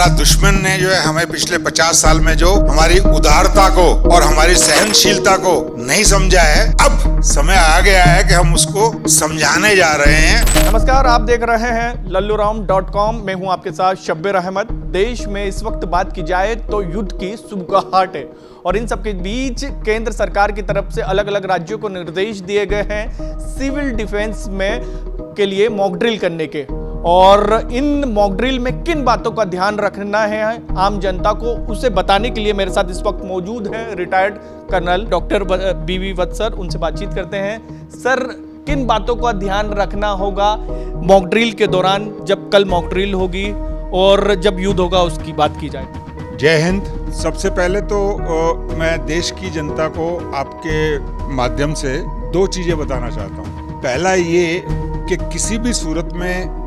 हमारा दुश्मन ने जो है हमें पिछले 50 साल में जो हमारी उदारता को और हमारी सहनशीलता को नहीं समझा है, अब समय आ गया है कि हम उसको समझाने जा रहे हैं। नमस्कार, आप देख रहे हैं लल्लूराम.com। मैं हूं आपके साथ शब्बीर अहमद। देश में इस वक्त बात की जाए तो युद्ध की सुबगाहट है और इन सब के बीच केंद्र सरकार की तरफ से अलग अलग राज्यों को निर्देश दिए गए हैं सिविल डिफेंस में के लिए मॉक ड्रिल करने के। और इन मॉक ड्रिल में किन बातों का ध्यान रखना है आम जनता को, उसे बताने के लिए मेरे साथ इस वक्त मौजूद हैं रिटायर्ड कर्नल डॉक्टर बीवी वत्स सर। उनसे बातचीत करते हैं। सर, किन बातों का ध्यान रखना होगा मॉक ड्रिल के दौरान, जब कल मॉक ड्रिल होगी और जब युद्ध होगा उसकी बात की जाए? जय हिंद। सबसे पहले तो मैं देश की जनता को आपके माध्यम से दो चीजें बताना चाहता हूँ। पहला ये कि किसी भी सूरत में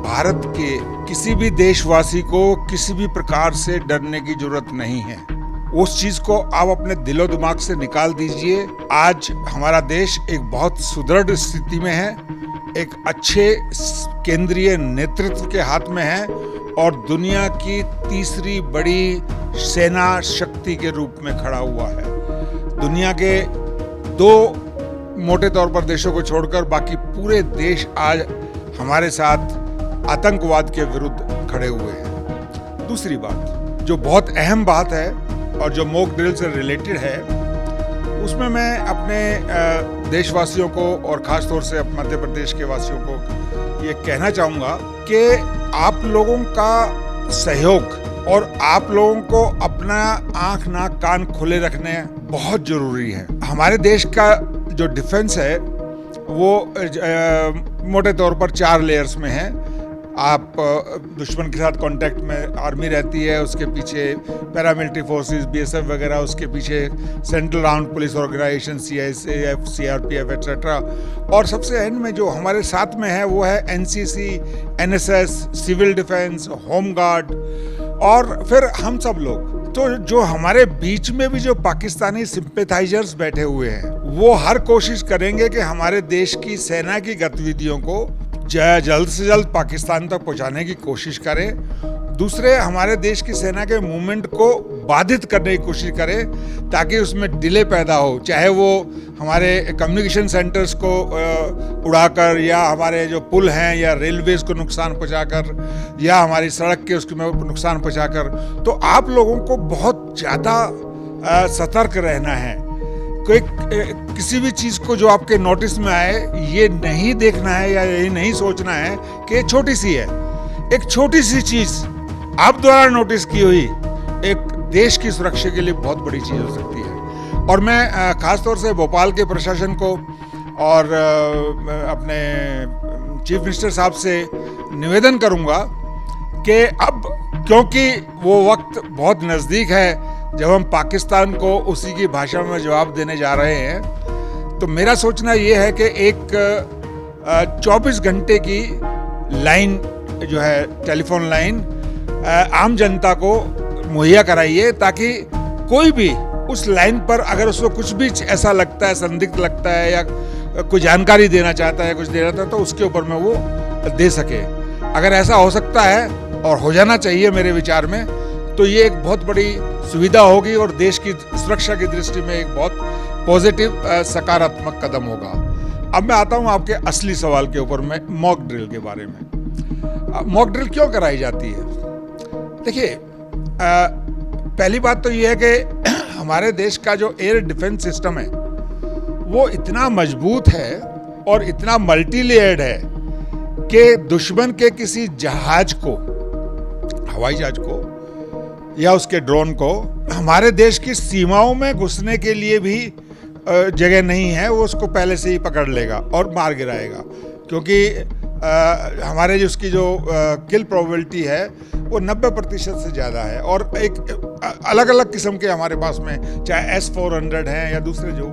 भारत के किसी भी देशवासी को किसी भी प्रकार से डरने की जरूरत नहीं है। उस चीज को आप अपने दिलो दिमाग से निकाल दीजिए। आज हमारा देश एक बहुत सुदृढ़ स्थिति में है, एक अच्छे केंद्रीय नेतृत्व के हाथ में है और दुनिया की तीसरी बड़ी सेना शक्ति के रूप में खड़ा हुआ है। दुनिया के दो मोटे तौर पर देशों को छोड़कर बाकी पूरे देश आज हमारे साथ आतंकवाद के विरुद्ध खड़े हुए हैं। दूसरी बात जो बहुत अहम बात है और जो मॉक ड्रिल से रिलेटेड है, उसमें मैं अपने देशवासियों को और ख़ास तौर से मध्य प्रदेश के वासियों को ये कहना चाहूँगा कि आप लोगों का सहयोग और आप लोगों को अपना आँख नाक कान खुले रखने बहुत ज़रूरी है। हमारे देश का जो डिफेंस है वो मोटे तौर पर 4 लेयर्स में है। आप दुश्मन के साथ कांटेक्ट में आर्मी रहती है, उसके पीछे पैरामिलिट्री फोर्सेस बीएसएफ वगैरह, उसके पीछे central armed police organisation CISF, CRPF etcetera, और सबसे एंड में जो हमारे साथ में है वो है NCC, NSS, civil defence, home guard और फिर हम सब लोग। तो जो हमारे बीच में भी जो पाकिस्तानी सिंपैथाइजर्स बैठे हुए हैं वो हर कोशिश करेंगे कि हमारे देश की सेना की गतिविधियों को जल्द से जल्द पाकिस्तान तक पहुंचाने की कोशिश करें। दूसरे, हमारे देश की सेना के मूवमेंट को बाधित करने की कोशिश करें ताकि उसमें डिले पैदा हो, चाहे वो हमारे कम्युनिकेशन सेंटर्स को उड़ाकर या हमारे जो पुल हैं या रेलवेज को नुकसान पहुंचाकर या हमारी सड़क के उसमें नुकसान पहुंचाकर। तो आप लोगों को बहुत ज़्यादा सतर्क रहना है। कोई किसी भी चीज़ को जो आपके नोटिस में आए ये नहीं देखना है या ये नहीं सोचना है कि छोटी सी है। एक छोटी सी चीज़ आप द्वारा नोटिस की हुई एक देश की सुरक्षा के लिए बहुत बड़ी चीज़ हो सकती है। और मैं खास तौर से भोपाल के प्रशासन को और अपने चीफ मिनिस्टर साहब से निवेदन करूंगा कि अब क्योंकि वो वक्त बहुत नज़दीक है जब हम पाकिस्तान को उसी की भाषा में जवाब देने जा रहे हैं, तो मेरा सोचना ये है कि एक 24 घंटे की लाइन जो है टेलीफोन लाइन आम जनता को मुहैया कराइए ताकि कोई भी उस लाइन पर अगर उसको कुछ भी ऐसा लगता है, संदिग्ध लगता है या कोई जानकारी देना चाहता है, कुछ देना चाहता है, तो उसके ऊपर में वो दे सके। अगर ऐसा हो सकता है और हो जाना चाहिए मेरे विचार में, तो ये एक बहुत बड़ी सुविधा होगी और देश की सुरक्षा की दृष्टि में एक बहुत पॉजिटिव सकारात्मक कदम होगा। अब मैं आता हूँ आपके असली सवाल के ऊपर में, मॉक ड्रिल के बारे में। मॉक ड्रिल क्यों कराई जाती है? देखिए, पहली बात तो ये है कि हमारे देश का जो एयर डिफेंस सिस्टम है वो इतना मजबूत है और इतना मल्टी लेयर्ड है कि दुश्मन के किसी जहाज को, हवाई जहाज को या उसके ड्रोन को हमारे देश की सीमाओं में घुसने के लिए भी जगह नहीं है। वो उसको पहले से ही पकड़ लेगा और मार गिराएगा, क्योंकि हमारे जो उसकी जो किल प्रोबेबिलिटी है वो 90% से ज़्यादा है। और एक अलग अलग किस्म के हमारे पास में चाहे S-400 हैं या दूसरे जो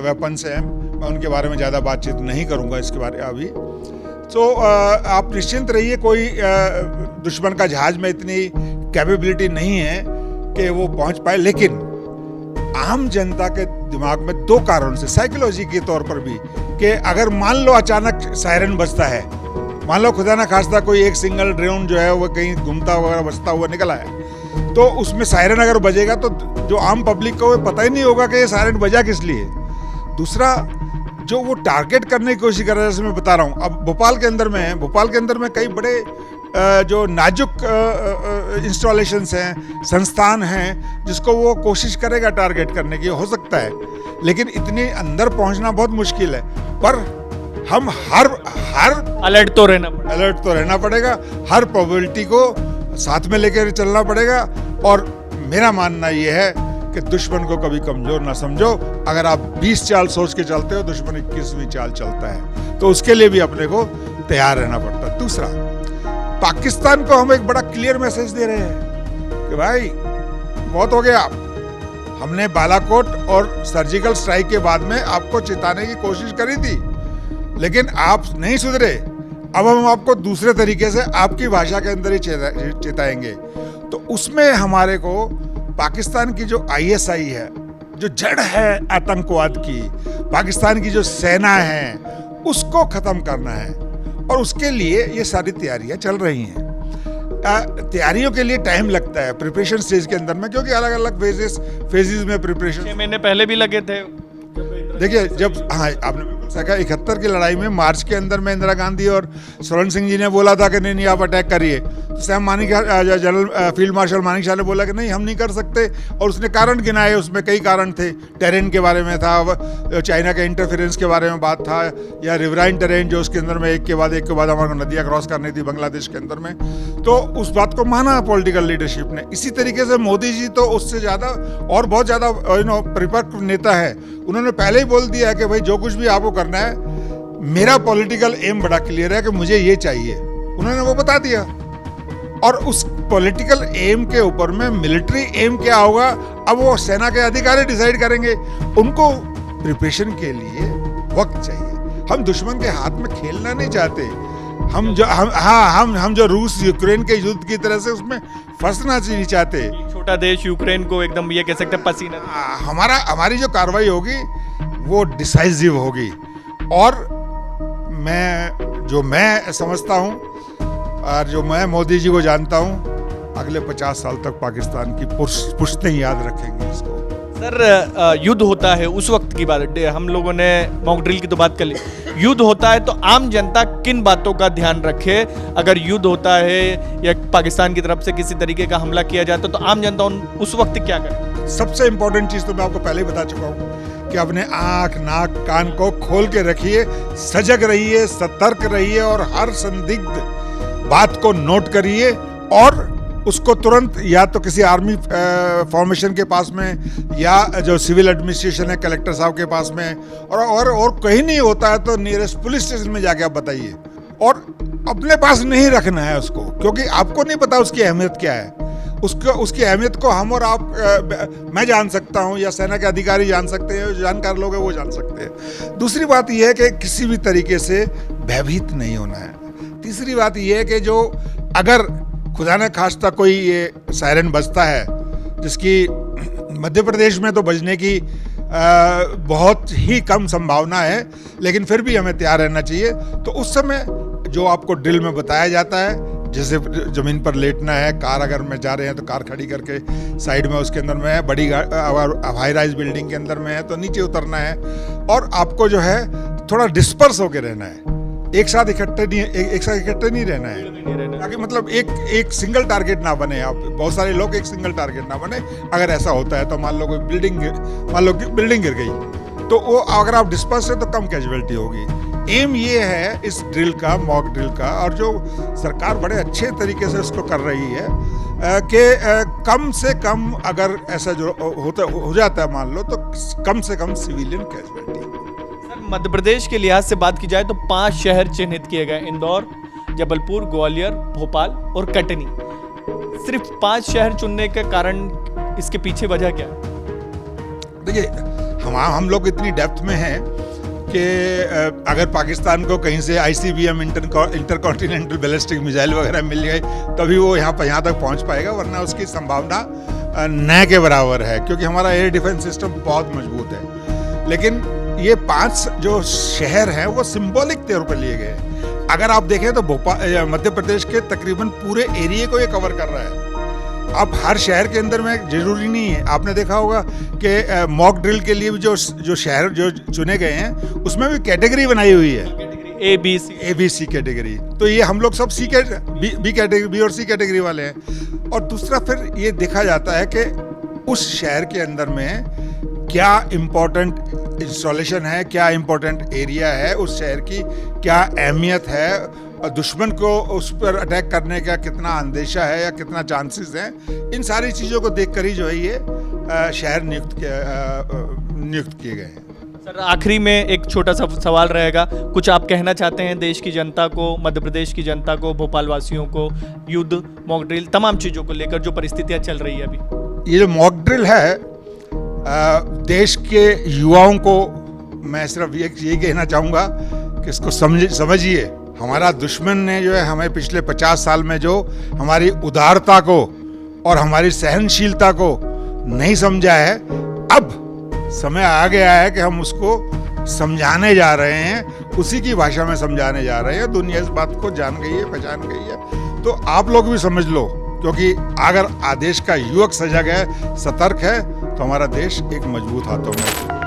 वेपन्स हैं, मैं उनके बारे में ज़्यादा बातचीत नहीं करूँगा इसके बारे में अभी। तो आप निश्चिंत रहिए, कोई दुश्मन का जहाज में इतनी कैपेबिलिटी नहीं है कि वो पहुंच पाए। लेकिन आम जनता के दिमाग में दो कारणों से, साइकोलॉजी के तौर पर भी, कि अगर मान लो अचानक सायरन बजता है मान लो खुदा ना खास्ता कोई एक सिंगल ड्रोन जो है वो कहीं घूमता हुआ बचता हुआ निकल आया, तो उसमें सायरन अगर बजेगा तो जो आम पब्लिक को पता ही नहीं होगा कि ये सायरन बजा किस लिए। दूसरा, जो वो टारगेट करने की कोशिश कर रहा है, जैसे मैं बता रहा हूँ, अब भोपाल के अंदर में कई बड़े जो नाजुक इंस्टॉलेशंस हैं, संस्थान हैं, जिसको वो कोशिश करेगा टारगेट करने की, हो सकता है, लेकिन इतने अंदर पहुंचना बहुत मुश्किल है। पर हम हर अलर्ट तो रहना पड़ेगा, हर प्रोबेबिलिटी को साथ में लेकर चलना पड़ेगा। और मेरा मानना ये है कि दुश्मन को कभी कमजोर ना समझो। अगर आप 20 चाल सोच के चलते हो, दुश्मन 21वीं चाल चलता है, तो उसके लिए भी अपने को तैयार रहना पड़ता है। दूसरा, पाकिस्तान को हम एक बड़ा क्लियर मैसेज दे रहे हैं कि भाई बहुत हो गया। हमने बालाकोट और सर्जिकल स्ट्राइक के बाद में आपको चिताने की कोशिश करी थी, लेकिन आप नहीं सुधरे। अब हम आपको दूसरे तरीके से आपकी भाषा के अंदर ही चिताएंगे। तो उसमें हमारे को पाकिस्तान की जो ISI है, जो जड़ है आतंकवाद की, पाकिस्तान की जो सेना है, उसको खत्म करना है। और उसके लिए ये सारी तैयारियां चल रही हैं। तैयारियों के लिए टाइम लगता है प्रिपरेशन स्टेज के अंदर में, क्योंकि अलग अलग फेजेस में प्रिपरेशन 6 महीने पहले भी लगे थे। देखिए, जब आपने बिल्कुल सही कहा, 71 की लड़ाई में मार्च के अंदर में इंदिरा गांधी और स्वर्ण सिंह जी ने बोला था कि नहीं आप अटैक करिए, तो Sam Manik general field marshal Manik Shah ने बोला कि नहीं हम नहीं कर सकते, और उसने कारण गिनाए। उसमें कई कारण थे, टेरेन के बारे में था, चाइना के इंटरफेरेंस के बारे में बात था, या रिवराइन टेरेन जो उसके अंदर में एक के बाद हमारे को नदियाँ क्रॉस करनी थी बांग्लादेश के अंदर में, तो उस बात को माना पॉलिटिकल लीडरशिप ने। इसी तरीके से मोदी जी तो उससे ज़्यादा और बहुत ज़्यादा परिपक्व नेता है, उन्होंने पहले ही बोल दिया है कि भाई जो कुछ भी आपको करना है, मेरा पॉलिटिकल एम बड़ा क्लियर है कि मुझे ये चाहिए, उन्होंने वो बता दिया। और उस पॉलिटिकल एम के ऊपर में मिलिट्री एम क्या होगा, अब वो सेना के अधिकारी डिसाइड करेंगे। उनको प्रिपरेशन के लिए वक्त चाहिए। हम दुश्मन के हाथ में खेलना नहीं चाहते। हम जो रूस यूक्रेन के युद्ध की तरह से उसमें फंसना नहीं चाहते। छोटा देश यूक्रेन को एकदम ये कह सकते हैं पसीना। हमारी जो कार्रवाई होगी वो डिसाइसिव होगी। और मैं समझता हूँ और जो मैं मोदी जी को जानता हूँ, अगले 50 साल तक पाकिस्तान की पुश्तें याद रखेंगे इसको। सर, युद्ध होता है उस वक्त की बात, हम लोगों ने मॉक ड्रिल की तो बात कर ली। युद्ध होता है तो आम जनता किन बातों का ध्यान रखे? अगर युद्ध होता है या पाकिस्तान की तरफ से किसी तरीके का हमला किया जाता तो आम जनता उस वक्त क्या करे? सबसे इंपॉर्टेंट चीज तो मैं आपको पहले ही बता चुका हूँ कि अपने आंख नाक कान को खोल के रखिए, सजग रहिए, सतर्क रहिए और हर संदिग्ध बात को नोट करिए और उसको तुरंत या तो किसी आर्मी फॉर्मेशन के पास में या जो सिविल एडमिनिस्ट्रेशन है कलेक्टर साहब के पास में, और कहीं नहीं होता है तो नियरेस्ट पुलिस स्टेशन में जाके आप बताइए। और अपने पास नहीं रखना है उसको, क्योंकि आपको नहीं पता उसकी अहमियत क्या है। उसकी अहमियत को हम और आप, मैं जान सकता हूँ या सेना के अधिकारी जान सकते हैं, जो जानकार लोग हैं वो जान सकते हैं। दूसरी बात यह है कि किसी भी तरीके से भयभीत नहीं होना है। तीसरी बात यह है कि जो अगर खुदा न खास्ता कोई ये सायरन बजता है, जिसकी मध्य प्रदेश में तो बजने की बहुत ही कम संभावना है, लेकिन फिर भी हमें तैयार रहना चाहिए। तो उस समय जो आपको ड्रिल में बताया जाता है, जैसे ज़मीन पर लेटना है, कार अगर में जा रहे हैं तो कार खड़ी करके साइड में उसके अंदर में है, बड़ी हाई राइज बिल्डिंग के अंदर में है तो नीचे उतरना है, और आपको जो है थोड़ा डिस्पर्स होकर रहना है, एक साथ इकट्ठे नहीं रहना है, ताकि मतलब एक सिंगल टारगेट ना बने। आप बहुत सारे लोग एक सिंगल टारगेट ना बने। अगर ऐसा होता है तो मान लो बिल्डिंग गिर गई तो वो अगर आप डिस्पर्स है तो कम कैजुअलिटी होगी। एम ये है इस ड्रिल का, मॉक ड्रिल का, और जो सरकार बड़े अच्छे तरीके से इसको कर रही है कि कम से कम अगर ऐसा जो हो जाता है मान लो, तो कम से कम सिविलियन कैजुअलिटी। मध्य प्रदेश के लिहाज से बात की जाए तो 5 शहर चिन्हित किए गए, इंदौर, जबलपुर, ग्वालियर, भोपाल और कटनी। सिर्फ 5 शहर चुनने का कारण, इसके पीछे वजह क्या है? देखिए, हम लोग इतनी डेप्थ में हैं कि अगर पाकिस्तान को कहीं से ICBM इंटरकॉन्टिनेंटल बैलिस्टिक मिसाइल वगैरह मिल गए तभी वो यहाँ तक पहुँच पाएगा, वरना उसकी संभावना न के बराबर है, क्योंकि हमारा एयर डिफेंस सिस्टम बहुत मजबूत है। लेकिन ये 5 जो शहर हैं वो सिंबॉलिक तौर पर लिए गए, अगर आप देखें तो भोपाल मध्य प्रदेश के तकरीबन पूरे एरिया को ये कवर कर रहा है। अब हर शहर के अंदर में जरूरी नहीं है, आपने देखा होगा कि मॉक ड्रिल के लिए भी जो शहर जो चुने गए हैं उसमें भी कैटेगरी बनाई हुई है, ABC कैटेगरी। तो ये हम लोग सब बी कैटेगरी, बी और सी कैटेगरी वाले हैं। और दूसरा फिर ये देखा जाता है कि उस शहर के अंदर में क्या इम्पोर्टेंट इंस्टॉलेशन है, क्या इम्पोर्टेंट एरिया है, उस शहर की क्या अहमियत है, और दुश्मन को उस पर अटैक करने का कितना अंदेशा है या कितना चांसेस हैं। इन सारी चीज़ों को देखकर ही जो है ये शहर नियुक्त किए गए हैं। सर आखिरी में एक छोटा सा सवाल रहेगा, कुछ आप कहना चाहते हैं देश की जनता को, मध्य प्रदेश की जनता को, भोपाल वासियों को, युद्ध, मॉक ड्रिल, तमाम चीज़ों को लेकर जो परिस्थितियाँ चल रही है अभी? ये जो मॉक ड्रिल है, देश के युवाओं को मैं सिर्फ ये कहना चाहूँगा कि इसको समझिए। हमारा दुश्मन ने जो है हमें पिछले 50 साल में जो हमारी उदारता को और हमारी सहनशीलता को नहीं समझा है, अब समय आ गया है कि हम उसको समझाने जा रहे हैं, उसी की भाषा में समझाने जा रहे हैं। दुनिया इस बात को जान गई है, पहचान गई है। तो आप लोग भी समझ लो, क्योंकि अगर आदेश का युवक सजग है, सतर्क है, तो हमारा देश एक मजबूत हाथों में है।